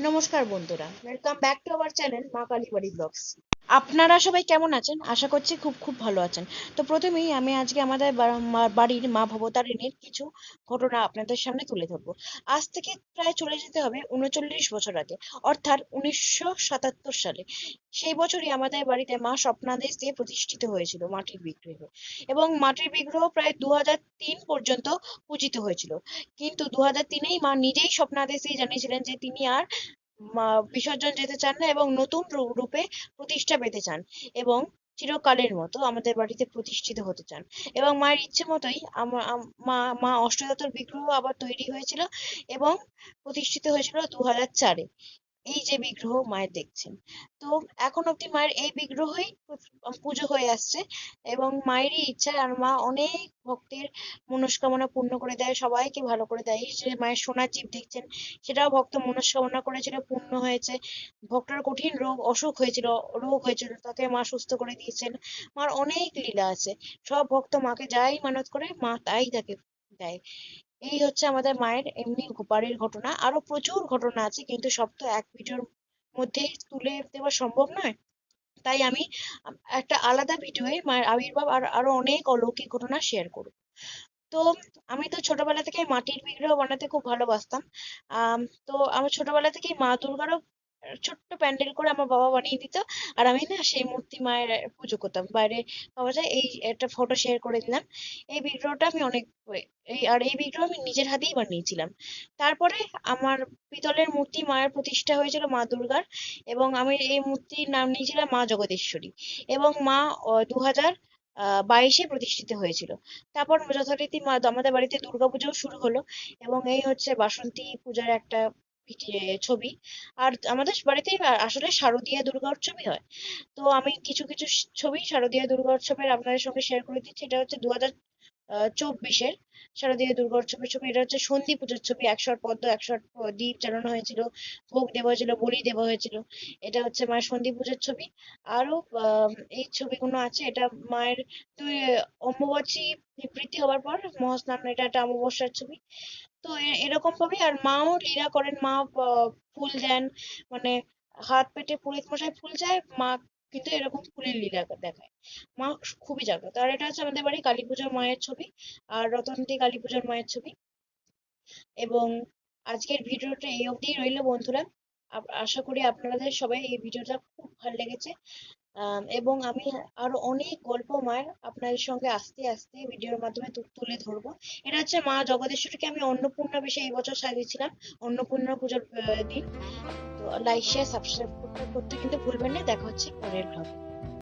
নমস্কার বন্ধুরা, welcome back to our channel মা কালীবাড়ি ব্লগস। আপনারা সবাই কেমন আছেন? আশা করছি খুব খুব ভালো আছেন। তো প্রথমেই আমি আজকে আমাদের বাড়ির মা ভবতারিণীর কিছু ঘটনা আপনাদের সামনে তুলে ধরবো। আজ থেকে প্রায় চলে যেতে হবে ৩৯ বছর আগে, অর্থাৎ ১৯৭৭ সালে। সেই বছরই আমাদের বাড়িতে মা স্বপ্নাদেশ দিয়ে প্রতিষ্ঠিত হয়েছিল মাটির বিগ্রহ, এবং মাটির বিগ্রহ প্রায় ২০০৩ পর্যন্ত পূজিত হয়েছিল। কিন্তু ২০০৩-এই মা নিজেই স্বপ্নাদেশ দিয়ে জানিয়েছিলেন যে তিনি আর বিসর্জন যেতে চান না এবং নতুন রূপে প্রতিষ্ঠা পেতে চান, এবং চিরকালের মতো আমাদের বাড়িতে প্রতিষ্ঠিত হতে চান। এবং মায়ের ইচ্ছে মতোই মা মা অষ্টধাতুর বিগ্রহ আবার তৈরি হয়েছিল এবং প্রতিষ্ঠিত হয়েছিল ২০০৪-এ। এই যে বিগ্রহ মায়ের দেখছেন, তো এখন অব্দি মায়ের এই বিগ্রহই পুজো হয়ে আসছে, এবং মায়েরই ইচ্ছা। আর মা অনেক ভক্তের মনস্কামনা পূর্ণ করে দেয়, সবাইকে ভালো করে দেয়। এই যে মায়ের সোনার জীব দেখছেন, সেটাও ভক্ত মনস্কামনা করেছিল, পূর্ণ হয়েছে। ভক্তের কঠিন অসুখ হয়েছিল, রোগ হয়েছিল, তাকে মা সুস্থ করে দিয়েছেন। মার অনেক লীলা আছে। সব ভক্ত মাকে যাই মানত করে মা তাই তাকে দেয়। এই হচ্ছে আমাদের মায়ের এমনি বাড়ির ঘটনা। আরো প্রচুর ঘটনা আছে, কিন্তু সব তো এক ভিডিওর মধ্যে তুলে দেওয়া সম্ভব নয়। তাই আমি একটা আলাদা ভিডিওয়ে মায়ের আবির্ভাব আর আরো অনেক অলৌকিক ঘটনা শেয়ার করব। তো আমি তো ছোটবেলা থেকে মাটির বিগ্রহ বানাতে খুব ভালোবাসতাম। তো আমার ছোটবেলা থেকেই মা দুর্গারও ছোট্ট প্যান্ডেল করে আমার বাবা বানিয়ে দিত। আর আমি না সেই মূর্তি মায়ের পুজো করতাম। বাইরে পাওয়া যায়, এই একটা ফটো শেয়ার করে দিলাম। এই বিগ্রহটা আমি অনেক এই বিগ্রহ আমি নিজের হাতেই বানিয়েছিলাম। তারপরে আমার পিতলের মূর্তি মায়ের প্রতিষ্ঠা হয়েছিল মা দুর্গার, এবং আমি এই মূর্তির নাম নিয়েছিলাম মা জগদীশ্বরী। এবং মা ২০২২-এ প্রতিষ্ঠিত হয়েছিল। তারপর যথারীতি আমাদের বাড়িতে দুর্গাপুজোও শুরু হলো, এবং এই হচ্ছে বাসন্তী পূজার একটা ছবি। আর আমাদের বাড়িতে আসলে শারদীয়া দুর্গা উৎসবই হয়। তো আমি কিছু কিছু ছবি শারদীয়া দুর্গা উৎসবের আপনাদের সঙ্গে শেয়ার করে দিচ্ছি। এটা হচ্ছে ২০২৪-এর শারদীয় দুর্গা উৎসবের ছবি। এটা হচ্ছে সন্ধি পুজোর ছবি। ১০৮ পদ্ম, ১০৮ দীপ জ্বালানো হয়েছিল, ভোগ দেওয়া হয়েছিল, বলি দেওয়া হয়েছিল। এটা হচ্ছে মায়ের সন্ধি পুজোর ছবি। আরো এই ছবিগুলো আছে। এটা মায়ের দুই অম্বুবাচী নিবৃত্তি হওয়ার পর মহাস্নান, এটা একটা অমাবস্যার ছবি। তো এরকম ভাবে আর মাও লীলা করেন। মা ফুল দেন, মানে হাত পেতে পুরোহিত মশাই ফুল যায়, মা কিন্তু এরকম ফুলের লীলা দেখায়। মা খুবই জাগ্রত। আর এটা হচ্ছে আমাদের বাড়ি কালী পুজোর মায়ের ছবি, আর রতনতী কালী পুজোর মায়ের ছবি। এবং আজকের ভিডিওটা এই অবধিই রইলো বন্ধুরা। আশা করি আপনাদের সবাই এই ভিডিওটা খুব ভালো লেগেছে। এবং আমি আরো অনেক গল্প মায়ের আপনাদের সঙ্গে আস্তে আস্তে ভিডিওর মাধ্যমে তুলে ধরবো। এটা হচ্ছে মা জগদীশ্বরীকে আমি অন্নপূর্ণা বেশে এই বছর সাজিয়েছিলাম, অন্নপূর্ণা পুজোর দিন। তো লাইক শেয়ার সাবস্ক্রাইব করতে কিন্তু ভুলবেন না। দেখা হচ্ছে পরের ব্লগে।